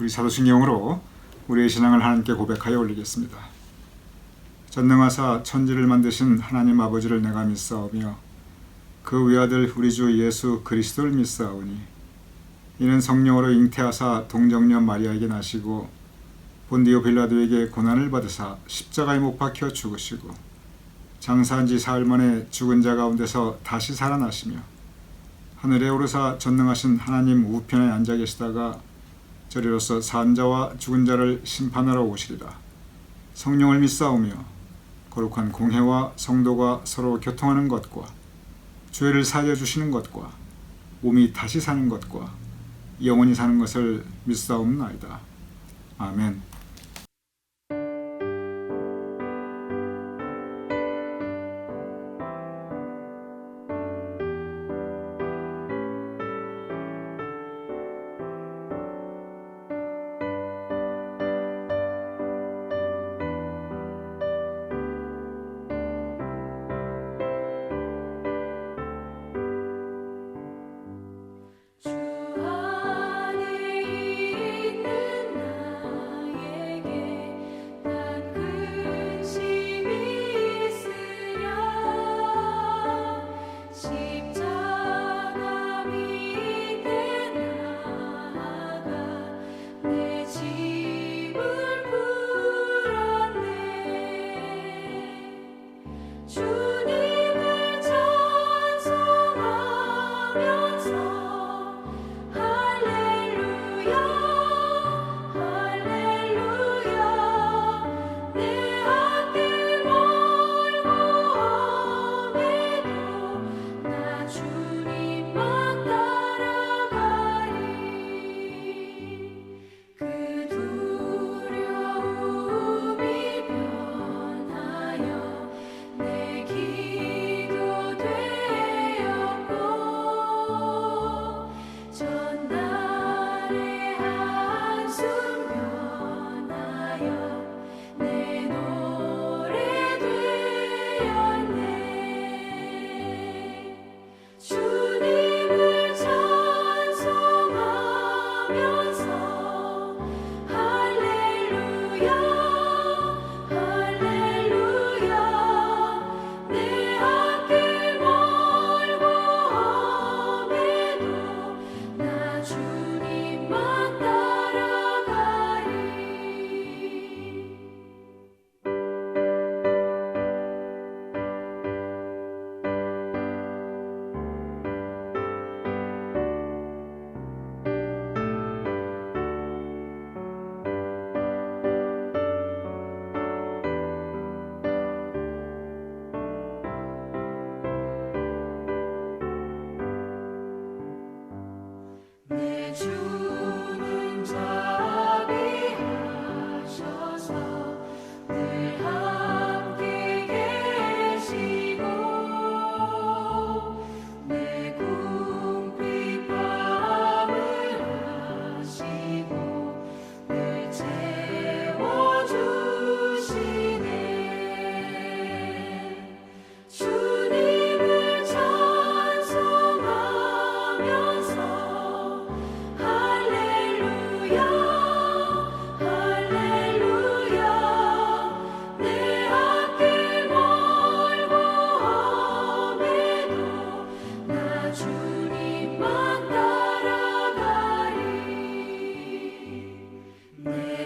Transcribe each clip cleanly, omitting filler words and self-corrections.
우리 사도신경으로 우리의 신앙을 하나님께 고백하여 올리겠습니다. 전능하사 천지를 만드신 하나님 아버지를 내가 믿사오며 그 외아들 우리 주 예수 그리스도를 믿사오니 이는 성령으로 잉태하사 동정녀 마리아에게 나시고 본디오 빌라도에게 고난을 받으사 십자가에 못 박혀 죽으시고 장사한 지 사흘 만에 죽은 자 가운데서 다시 살아나시며 하늘에 오르사 전능하신 하나님 우편에 앉아 계시다가 저리로서 산 자와 죽은 자를 심판하러 오시리라. 성령을 믿사오며 거룩한 공회와 성도가 서로 교통하는 것과 죄를 사하여 주시는 것과 몸이 다시 사는 것과 영원히 사는 것을 믿사옵나이다. 아멘. 주 안에 있는 나의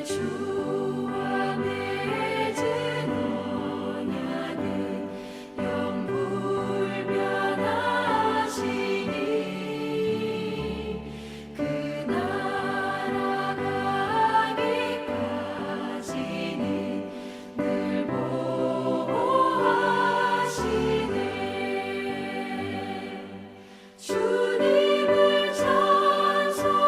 주와 맺은 언약은 영불변하시니 그 나라 가기까지는 늘 보호하시네. 주님을 찬송하면서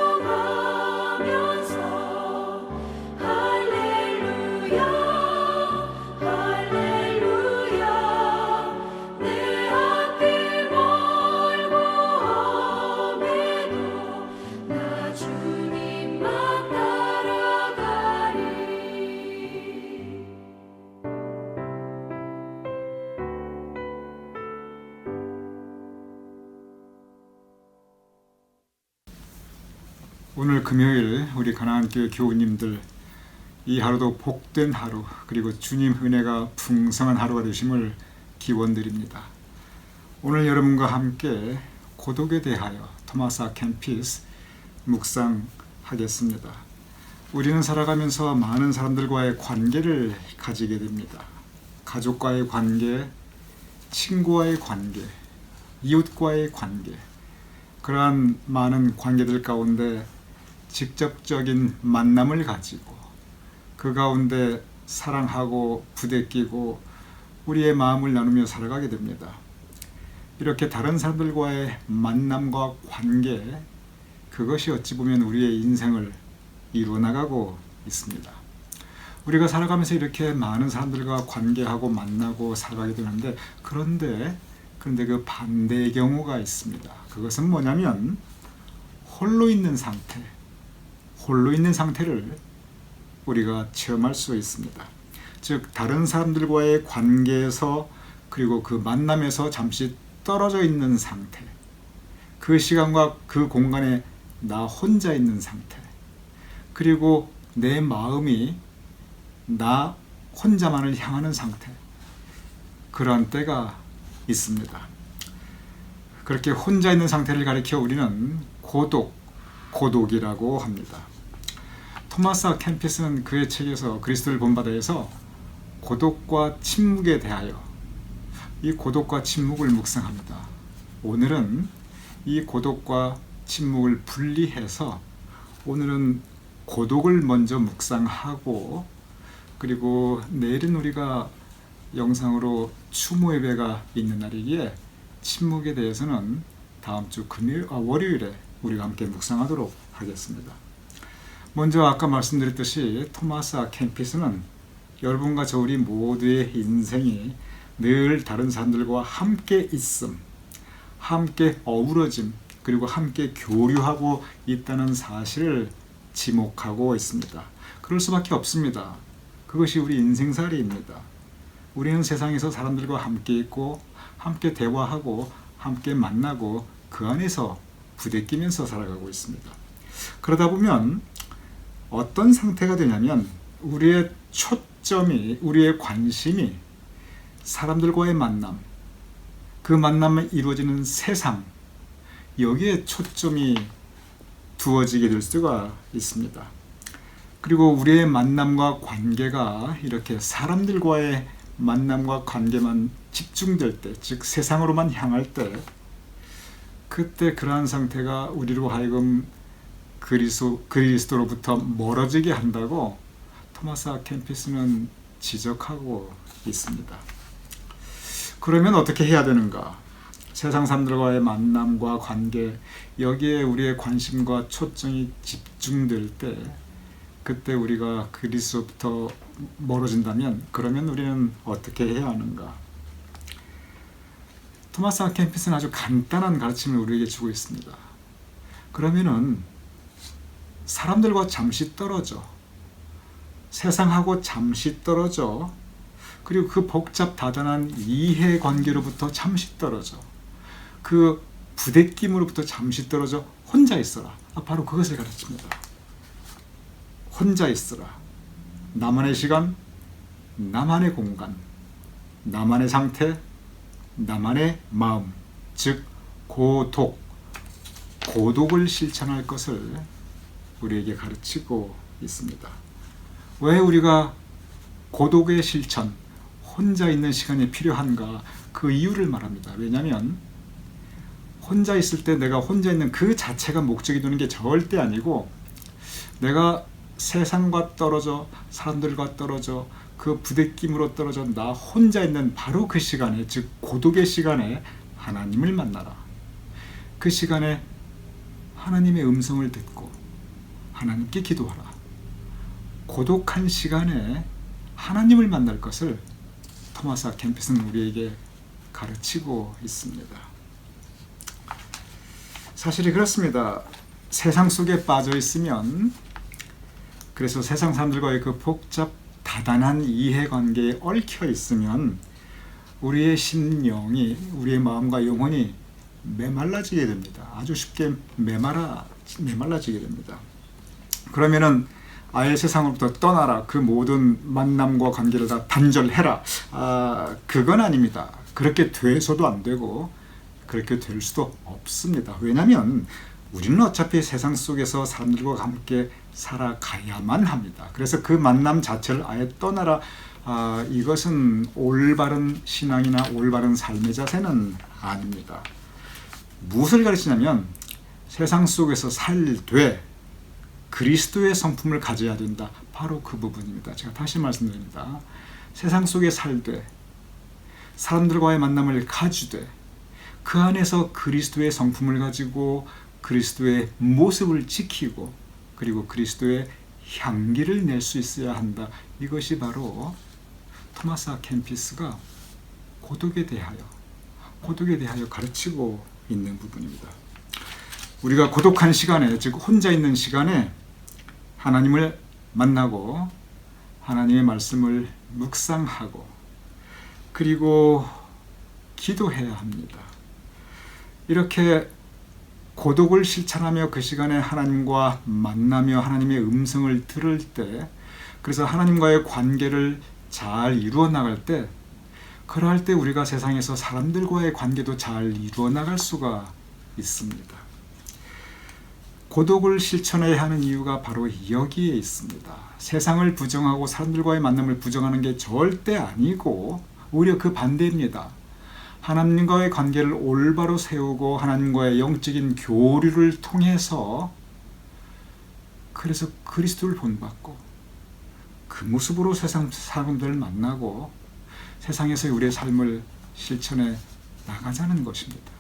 할렐루야 할렐루야 내 앞길 멀고 험해도 나 주님만 따라가리. 오늘 금요일 우리 가나안교회 교우님들 이 하루도 복된 하루 그리고 주님 은혜가 풍성한 하루가 되심을 기원드립니다. 오늘 여러분과 함께 고독에 대하여 토마스 아 캠피스 묵상하겠습니다. 우리는 살아가면서 많은 사람들과의 관계를 가지게 됩니다. 가족과의 관계, 친구와의 관계, 이웃과의 관계, 그러한 많은 관계들 가운데 직접적인 만남을 가지고 그 가운데 사랑하고 부대끼고 우리의 마음을 나누며 살아가게 됩니다. 이렇게 다른 사람들과의 만남과 관계, 그것이 어찌 보면 우리의 인생을 이루어나가고 있습니다. 우리가 살아가면서 이렇게 많은 사람들과 관계하고 만나고 살아가게 되는데 그런데 그 반대의 경우가 있습니다. 그것은 뭐냐면 홀로 있는 상태를 우리가 체험할 수 있습니다. 즉 다른 사람들과의 관계에서 그리고 그 만남에서 잠시 떨어져 있는 상태, 그 시간과 그 공간에 나 혼자 있는 상태, 그리고 내 마음이 나 혼자만을 향하는 상태, 그런 때가 있습니다. 그렇게 혼자 있는 상태를 가리켜 우리는 고독이라고 합니다. 토마스 아 캠피스는 그의 책에서 그리스도를 본받아에서 고독과 침묵에 대하여 이 고독과 침묵을 묵상합니다. 오늘은 이 고독과 침묵을 분리해서 오늘은 고독을 먼저 묵상하고 그리고 내일은 우리가 영상으로 추모 예배가 있는 날이기에 침묵에 대해서는 다음 주 월요일에 우리가 함께 묵상하도록 하겠습니다. 먼저 아까 말씀드렸듯이 토마스 아 캠피스는 여러분과 저 우리 모두의 인생이 늘 다른 사람들과 함께 있음, 함께 어우러짐, 그리고 함께 교류하고 있다는 사실을 지목하고 있습니다. 그럴 수밖에 없습니다. 그것이 우리 인생살이입니다. 우리는 세상에서 사람들과 함께 있고 함께 대화하고 함께 만나고 그 안에서 부대끼면서 살아가고 있습니다. 그러다 보면 어떤 상태가 되냐면 우리의 초점이, 우리의 관심이 사람들과의 만남, 그 만남에 이루어지는 세상, 여기에 초점이 두어지게 될 수가 있습니다. 그리고 우리의 만남과 관계가 이렇게 사람들과의 만남과 관계만 집중될 때, 즉 세상으로만 향할 때, 그때 그러한 상태가 우리로 하여금 그리스도로부터 멀어지게 한다고 토마스 아 캠피스는 지적하고 있습니다. 그러면 어떻게 해야 되는가? 세상 사람들과의 만남과 관계, 여기에 우리의 관심과 초점이 집중될 때, 그때 우리가 그리스도부터 멀어진다면 그러면 우리는 어떻게 해야 하는가? 토마스 아 캠피스는 아주 간단한 가르침을 우리에게 주고 있습니다. 그러면은 사람들과 잠시 떨어져, 세상하고 잠시 떨어져, 그리고 그 복잡다단한 이해관계로부터 잠시 떨어져, 그 부대낌으로부터 잠시 떨어져 혼자 있어라. 바로 그것을 가르칩니다. 혼자 있어라. 나만의 시간, 나만의 공간, 나만의 상태, 나만의 마음, 즉 고독을 실천할 것을 우리에게 가르치고 있습니다. 왜 우리가 고독의 실천, 혼자 있는 시간이 필요한가? 그 이유를 말합니다. 왜냐하면 혼자 있을 때 내가 혼자 있는 그 자체가 목적이 되는 게 절대 아니고, 내가 세상과 떨어져, 사람들과 떨어져, 그 부대낌으로 떨어져 나 혼자 있는 바로 그 시간에, 즉 고독의 시간에 하나님을 만나라. 그 시간에 하나님의 음성을 듣고 하나님께 기도하라. 고독한 시간에 하나님을 만날 것을 토마스 아 캠피스는 우리에게 가르치고 있습니다. 사실이 그렇습니다. 세상 속에 빠져 있으면, 그래서 세상 사람들과의 그 복잡 다단한 이해관계에 얽혀 있으면 우리의 심령이, 우리의 마음과 영혼이 메말라지게 됩니다. 아주 쉽게 메말라지게 됩니다. 그러면은 아예 세상으로부터 떠나라, 그 모든 만남과 관계를 다 단절해라, 그건 아닙니다. 그렇게 돼서도 안 되고 그렇게 될 수도 없습니다. 왜냐하면 우리는 어차피 세상 속에서 사람들과 함께 살아가야만 합니다. 그래서 그 만남 자체를 아예 떠나라, 이것은 올바른 신앙이나 올바른 삶의 자세는 아닙니다. 무엇을 가르치냐면 세상 속에서 살되 그리스도의 성품을 가져야 된다. 바로 그 부분입니다. 제가 다시 말씀드립니다. 세상 속에 살되 사람들과의 만남을 가지되 그 안에서 그리스도의 성품을 가지고 그리스도의 모습을 지키고 그리고 그리스도의 향기를 낼 수 있어야 한다. 이것이 바로 토마스 아 캠피스가 고독에 대하여 가르치고 있는 부분입니다. 우리가 고독한 시간에, 즉 혼자 있는 시간에 하나님을 만나고 하나님의 말씀을 묵상하고 그리고 기도해야 합니다. 이렇게 고독을 실천하며 그 시간에 하나님과 만나며 하나님의 음성을 들을 때, 그래서 하나님과의 관계를 잘 이루어 나갈 때, 그러할 때 우리가 세상에서 사람들과의 관계도 잘 이루어 나갈 수가 있습니다. 고독을 실천해야 하는 이유가 바로 여기에 있습니다. 세상을 부정하고 사람들과의 만남을 부정하는 게 절대 아니고 오히려 그 반대입니다. 하나님과의 관계를 올바로 세우고 하나님과의 영적인 교류를 통해서 그래서 그리스도를 본받고 그 모습으로 세상 사람들을 만나고 세상에서 우리의 삶을 실천해 나가자는 것입니다.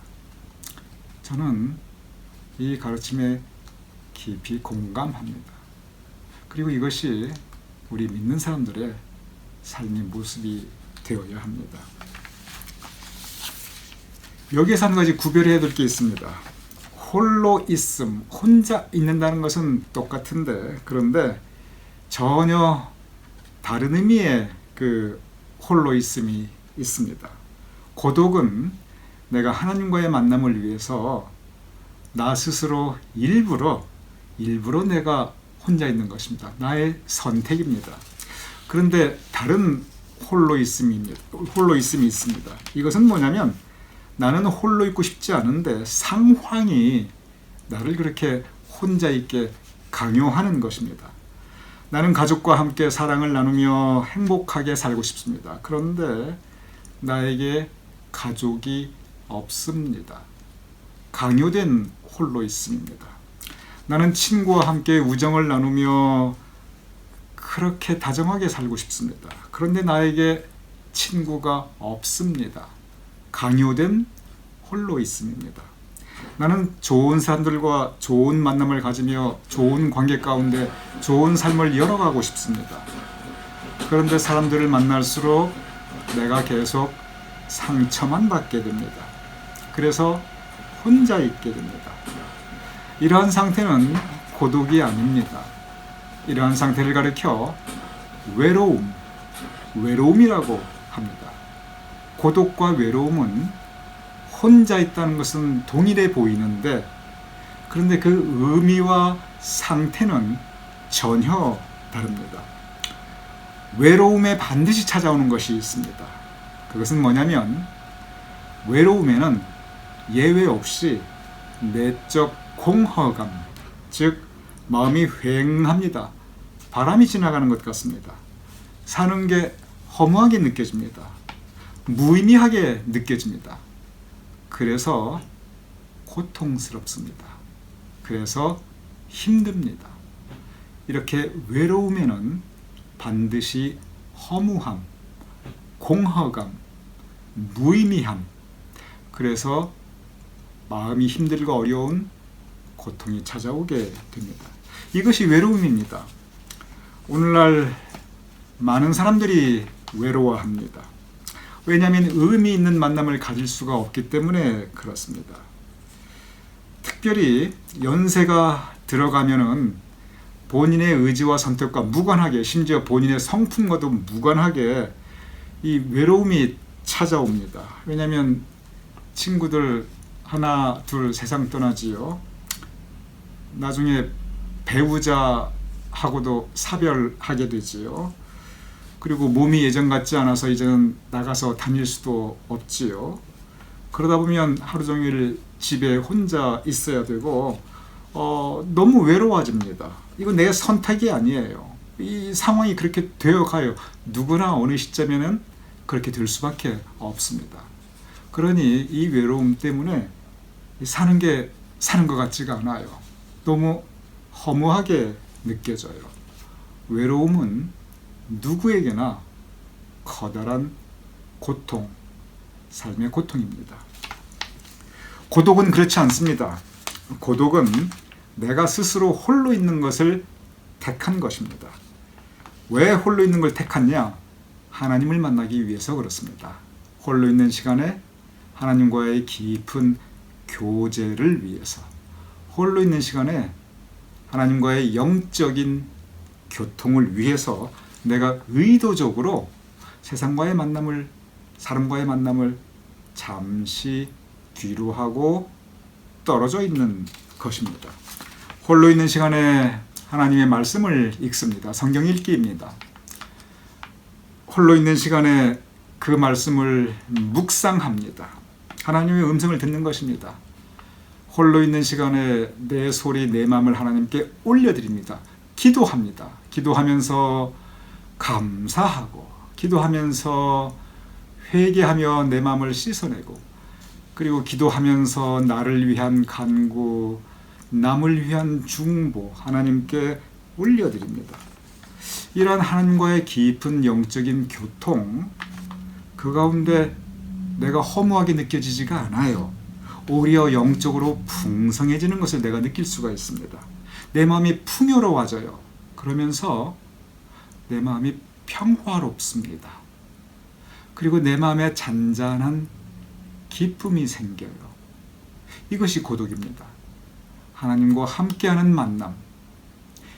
저는 이 가르침에 깊이 공감합니다. 그리고 이것이 우리 믿는 사람들의 삶의 모습이 되어야 합니다. 여기에서 한 가지 구별해야 될 게 있습니다. 홀로 있음, 혼자 있는다는 것은 똑같은데, 그런데 전혀 다른 의미의 그 홀로 있음이 있습니다. 고독은 내가 하나님과의 만남을 위해서 나 스스로 일부러 내가 혼자 있는 것입니다. 나의 선택입니다. 그런데 다른 홀로 있음이 있습니다. 이것은 뭐냐면 나는 홀로 있고 싶지 않은데 상황이 나를 그렇게 혼자 있게 강요하는 것입니다. 나는 가족과 함께 사랑을 나누며 행복하게 살고 싶습니다. 그런데 나에게 가족이 없습니다. 강요된 홀로 있음입니다. 나는 친구와 함께 우정을 나누며 그렇게 다정하게 살고 싶습니다. 그런데 나에게 친구가 없습니다. 강요된 홀로 있음입니다. 나는 좋은 사람들과 좋은 만남을 가지며 좋은 관계 가운데 좋은 삶을 열어가고 싶습니다. 그런데 사람들을 만날수록 내가 계속 상처만 받게 됩니다. 그래서 혼자 있게 됩니다. 이러한 상태는 고독이 아닙니다. 이러한 상태를 가리켜 외로움이라고 합니다. 고독과 외로움은 혼자 있다는 것은 동일해 보이는데, 그런데 그 의미와 상태는 전혀 다릅니다. 외로움에 반드시 찾아오는 것이 있습니다. 그것은 뭐냐면 외로움에는 예외 없이 내적 공허감, 즉 마음이 휑합니다. 바람이 지나가는 것 같습니다. 사는 게 허무하게 느껴집니다. 무의미하게 느껴집니다. 그래서 고통스럽습니다. 그래서 힘듭니다. 이렇게 외로움에는 반드시 허무함, 공허감, 무의미함, 그래서 마음이 힘들고 어려운 고통이 찾아오게 됩니다. 이것이 외로움입니다. 오늘날 많은 사람들이 외로워합니다. 왜냐하면 의미 있는 만남을 가질 수가 없기 때문에 그렇습니다. 특별히 연세가 들어가면은 본인의 의지와 선택과 무관하게, 심지어 본인의 성품과도 무관하게 이 외로움이 찾아옵니다. 왜냐하면 친구들 하나 둘 세상 떠나지요. 나중에 배우자하고도 사별하게 되지요. 그리고 몸이 예전 같지 않아서 이제는 나가서 다닐 수도 없지요. 그러다 보면 하루 종일 집에 혼자 있어야 되고 너무 외로워집니다. 이건 내 선택이 아니에요. 이 상황이 그렇게 되어가요. 누구나 어느 시점에는 그렇게 될 수밖에 없습니다. 그러니 이 외로움 때문에 사는 게 사는 것 같지가 않아요. 너무 허무하게 느껴져요. 외로움은 누구에게나 커다란 고통, 삶의 고통입니다. 고독은 그렇지 않습니다. 고독은 내가 스스로 홀로 있는 것을 택한 것입니다. 왜 홀로 있는 걸 택했냐? 하나님을 만나기 위해서 그렇습니다. 홀로 있는 시간에 하나님과의 깊은 교제를 위해서, 홀로 있는 시간에 하나님과의 영적인 교통을 위해서 내가 의도적으로 세상과의 만남을, 사람과의 만남을 잠시 뒤로 하고 떨어져 있는 것입니다. 홀로 있는 시간에 하나님의 말씀을 읽습니다. 성경 읽기입니다. 홀로 있는 시간에 그 말씀을 묵상합니다. 하나님의 음성을 듣는 것입니다. 홀로 있는 시간에 내 소리, 내 마음을 하나님께 올려드립니다. 기도합니다. 기도하면서 감사하고, 기도하면서 회개하며 내 마음을 씻어내고, 그리고 기도하면서 나를 위한 간구, 남을 위한 중보 하나님께 올려드립니다. 이러한 하나님과의 깊은 영적인 교통, 그 가운데 내가 허무하게 느껴지지가 않아요. 오히려 영적으로 풍성해지는 것을 내가 느낄 수가 있습니다. 내 마음이 풍요로워져요. 그러면서 내 마음이 평화롭습니다. 그리고 내 마음에 잔잔한 기쁨이 생겨요. 이것이 고독입니다. 하나님과 함께하는 만남,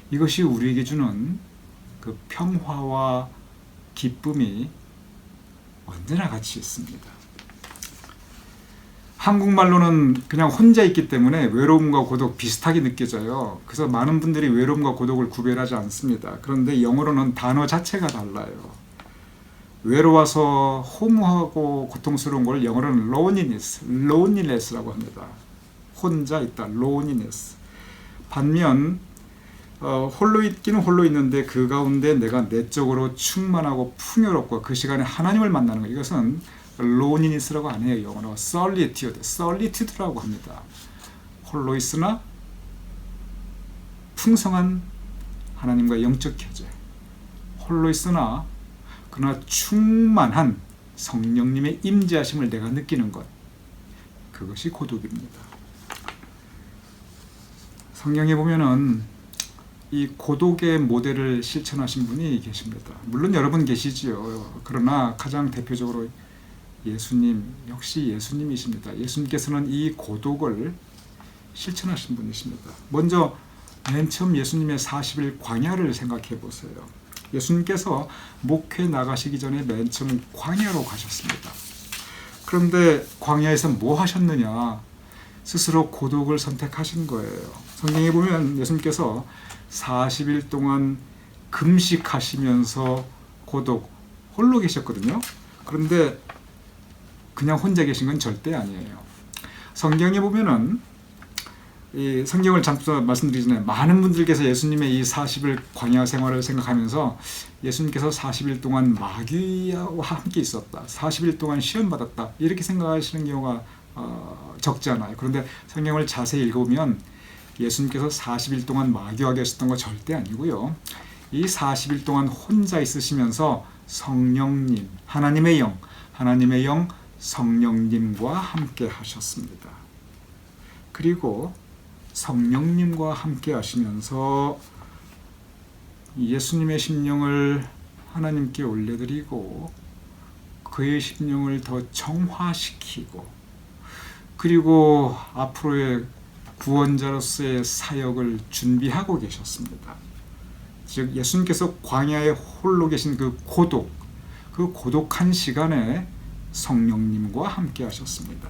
이것이 우리에게 주는 그 평화와 기쁨이 언제나 같이 있습니다. 한국말로는 그냥 혼자 있기 때문에 외로움과 고독 비슷하게 느껴져요. 그래서 많은 분들이 외로움과 고독을 구별하지 않습니다. 그런데 영어로는 단어 자체가 달라요. 외로워서 허무하고 고통스러운 걸 영어로는 loneliness라고 합니다. 혼자 있다, loneliness. 반면 홀로 있기는 홀로 있는데 그 가운데 내가 내적으로 충만하고 풍요롭고 그 시간에 하나님을 만나는 것, 이것은 loneliness라고 안 해요. 영어로 solitude라고 합니다. 홀로 있으나 풍성한 하나님과 영적 교제, 홀로 있으나 그러나 충만한 성령님의 임재하심을 내가 느끼는 것, 그것이 고독입니다. 성경에 보면은 이 고독의 모델을 실천하신 분이 계십니다. 물론 여러분 계시지요. 그러나 가장 대표적으로 예수님, 역시 예수님이십니다. 예수님께서는 이 고독을 실천하신 분이십니다. 먼저 맨 처음 예수님의 40일 광야를 생각해 보세요. 예수님께서 목회 나가시기 전에 맨 처음 광야로 가셨습니다. 그런데 광야에서 뭐 하셨느냐? 스스로 고독을 선택하신 거예요. 성경에 보면 예수님께서 40일 동안 금식하시면서 고독, 홀로 계셨거든요. 그런데 그냥 혼자 계신 건 절대 아니에요. 성경에 보면은 이 성경을 잠깐 말씀드리기 전에 많은 분들께서 예수님의 이 40일 광야 생활을 생각하면서 예수님께서 40일 동안 마귀와 함께 있었다, 40일 동안 시험받았다, 이렇게 생각하시는 경우가 적지 않아요. 그런데 성경을 자세히 읽어보면 예수님께서 40일 동안 마귀와 계셨던 거 절대 아니고요. 이 40일 동안 혼자 있으시면서 성령님, 하나님의 영 성령님과 함께 하셨습니다. 그리고 성령님과 함께 하시면서 예수님의 심령을 하나님께 올려드리고 그의 심령을 더 정화시키고 그리고 앞으로의 구원자로서의 사역을 준비하고 계셨습니다. 즉 예수님께서 광야에 홀로 계신 그 고독한 시간에 성령님과 함께 하셨습니다.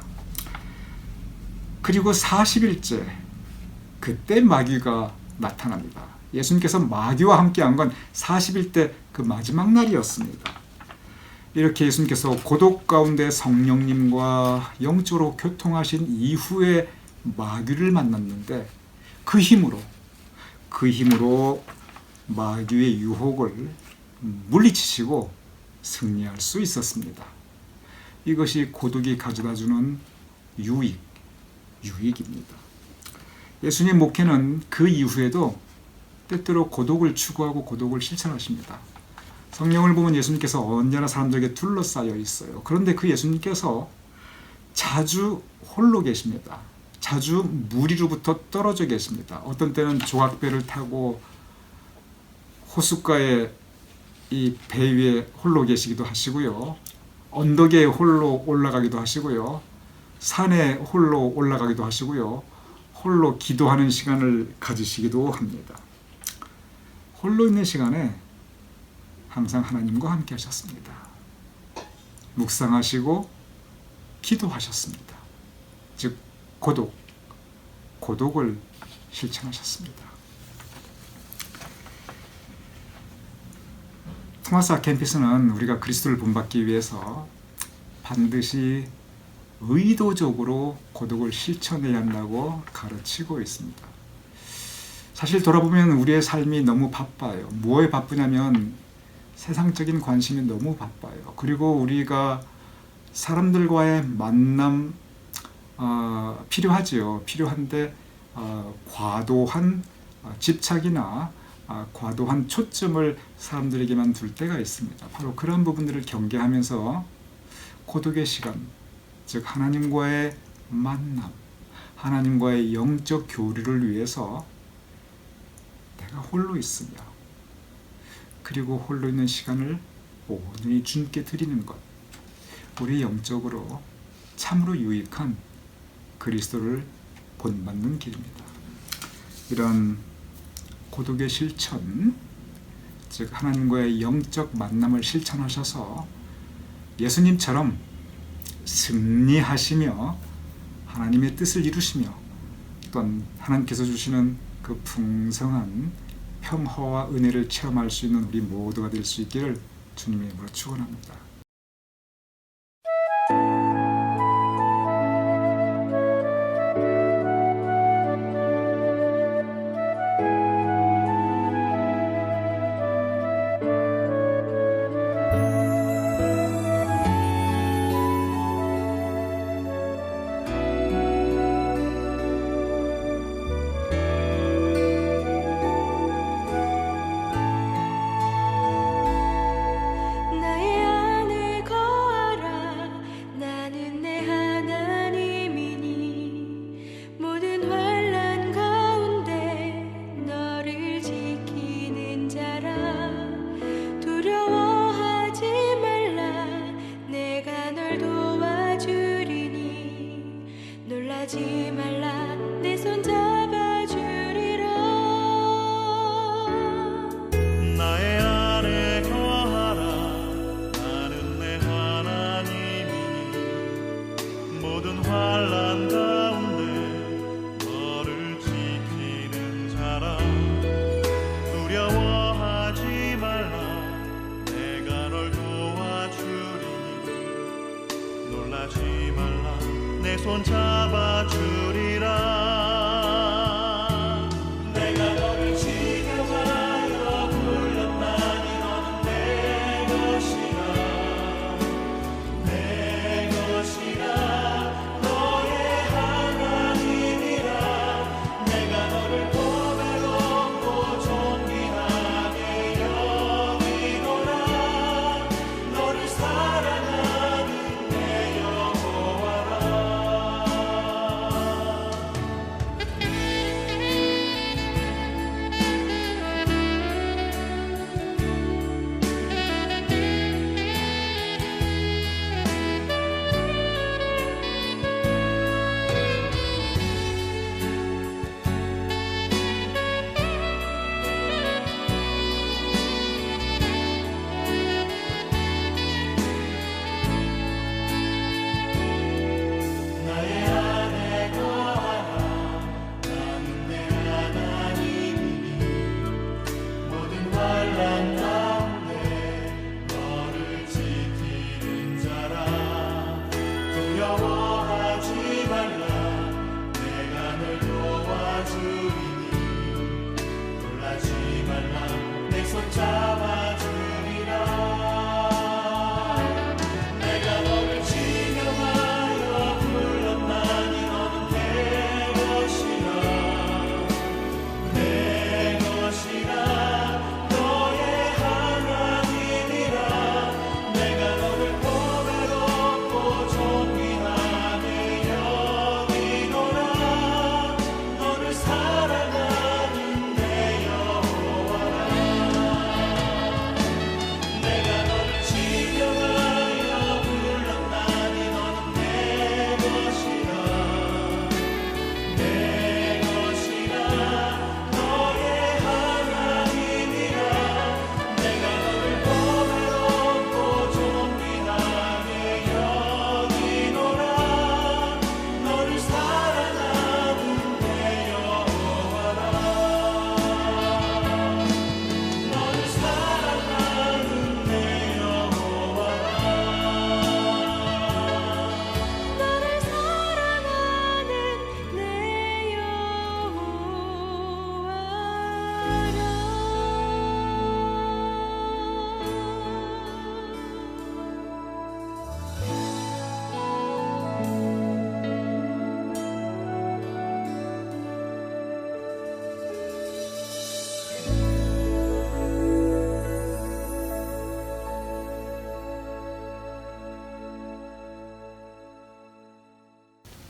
그리고 40일째 그때 마귀가 나타납니다. 예수님께서 마귀와 함께한 건 40일 때 그 마지막 날이었습니다. 이렇게 예수님께서 고독 가운데 성령님과 영적으로 교통하신 이후에 마귀를 만났는데 그 힘으로 마귀의 유혹을 물리치시고 승리할 수 있었습니다. 이것이 고독이 가져다주는 유익입니다. 예수님 목회는 그 이후에도 때때로 고독을 추구하고 고독을 실천하십니다. 성경을 보면 예수님께서 언제나 사람들에게 둘러싸여 있어요. 그런데 그 예수님께서 자주 홀로 계십니다. 자주 무리로부터 떨어져 계십니다. 어떤 때는 조각배를 타고 호숫가에 이 배 위에 홀로 계시기도 하시고요. 언덕에 홀로 올라가기도 하시고요. 산에 홀로 올라가기도 하시고요. 홀로 기도하는 시간을 가지시기도 합니다. 홀로 있는 시간에 항상 하나님과 함께 하셨습니다. 묵상하시고 기도하셨습니다. 즉 고독을 실천하셨습니다. 토마스 아 켐피스는 우리가 그리스도를 본받기 위해서 반드시 의도적으로 고독을 실천해야 한다고 가르치고 있습니다. 사실 돌아보면 우리의 삶이 너무 바빠요. 뭐에 바쁘냐면 세상적인 관심이 너무 바빠요. 그리고 우리가 사람들과의 만남 필요하지요. 필요한데 과도한 집착이나 과도한 초점을 사람들에게만 둘 때가 있습니다. 바로 그런 부분들을 경계하면서 고독의 시간, 즉 하나님과의 만남, 하나님과의 영적 교류를 위해서 내가 홀로 있으며 그리고 홀로 있는 시간을 온전히 주님께 드리는 것, 우리 영적으로 참으로 유익한 그리스도를 본받는 길입니다. 이런 고독의 실천, 즉 하나님과의 영적 만남을 실천하셔서 예수님처럼 승리하시며 하나님의 뜻을 이루시며 또한 하나님께서 주시는 그 풍성한 평화와 은혜를 체험할 수 있는 우리 모두가 될 수 있기를 주님의 이름으로 축원합니다. 나의 안에 거하라 나는 내 하나님이니 모든 환난 가운데 너를 지키는 자라 두려워하지 말라 내가 널 도와주리니 놀라지 말라 내 손 잡아주리라 나의 안에 거하라 나는 내 하나님이니 모든 환난 가운데 너를 지키는 자라 두려워하지 말라 내가 널 도와주리니 놀라지 말라 내 손 잡아주리라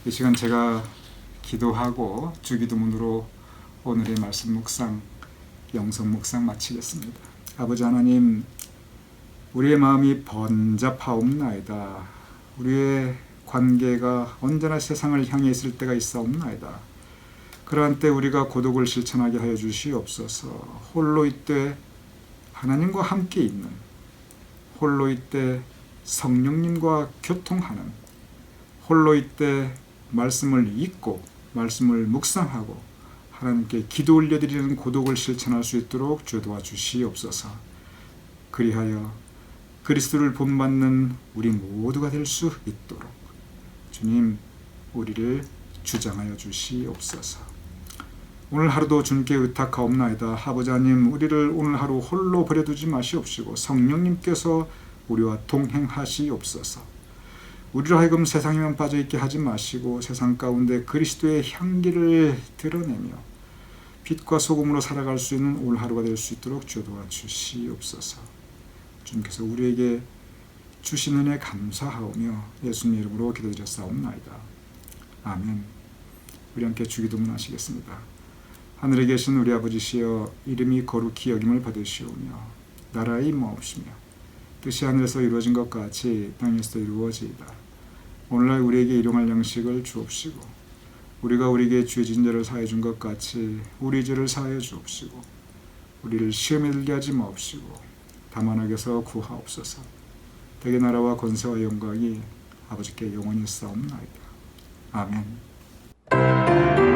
이 시간 제가 기도하고 주기도문으로 오늘의 말씀 묵상, 영성 묵상 마치겠습니다. 아버지 하나님, 우리의 마음이 번잡하옵나이다. 우리의 관계가 언제나 세상을 향해 있을 때가 있사옵나이다. 그러한 때 우리가 고독을 실천하게 하여 주시옵소서. 홀로 이때 하나님과 함께 있는, 홀로 이때 성령님과 교통하는, 홀로 이때 말씀을 읽고 말씀을 묵상하고 하나님께 기도 올려드리는 고독을 실천할 수 있도록 주여 도와주시옵소서. 그리하여 그리스도를 본받는 우리 모두가 될 수 있도록 주님 우리를 주장하여 주시옵소서. 오늘 하루도 주님께 의탁하옵나이다. 아버지 하나님, 우리를 오늘 하루 홀로 버려두지 마시옵시고 성령님께서 우리와 동행하시옵소서. 우리로 하여금 세상에만 빠져있게 하지 마시고 세상 가운데 그리스도의 향기를 드러내며 빛과 소금으로 살아갈 수 있는 오늘 하루가 될 수 있도록 주여 도와주시옵소서. 주님께서 우리에게 주신 은혜 감사하오며 예수님 이름으로 기도드렸사옵나이다. 아멘. 우리 함께 주기도문 하시겠습니다. 하늘에 계신 우리 아버지시여, 이름이 거룩히 여김을 받으시오며 나라의 임하옵시며 뜻이 하늘에서 이루어진 것 같이 땅에서도 이루어지이다. 오늘날 우리에게 일용할 양식을 주옵시고 우리가 우리에게 죄 지은 자를 사하여 준 것 같이 우리 죄를 사하여 주옵시고 우리를 시험에 들게 하지 마옵시고 다만 악에서 구하옵소서. 대개 나라와 권세와 영광이 아버지께 영원히 싸움나이다. 아멘.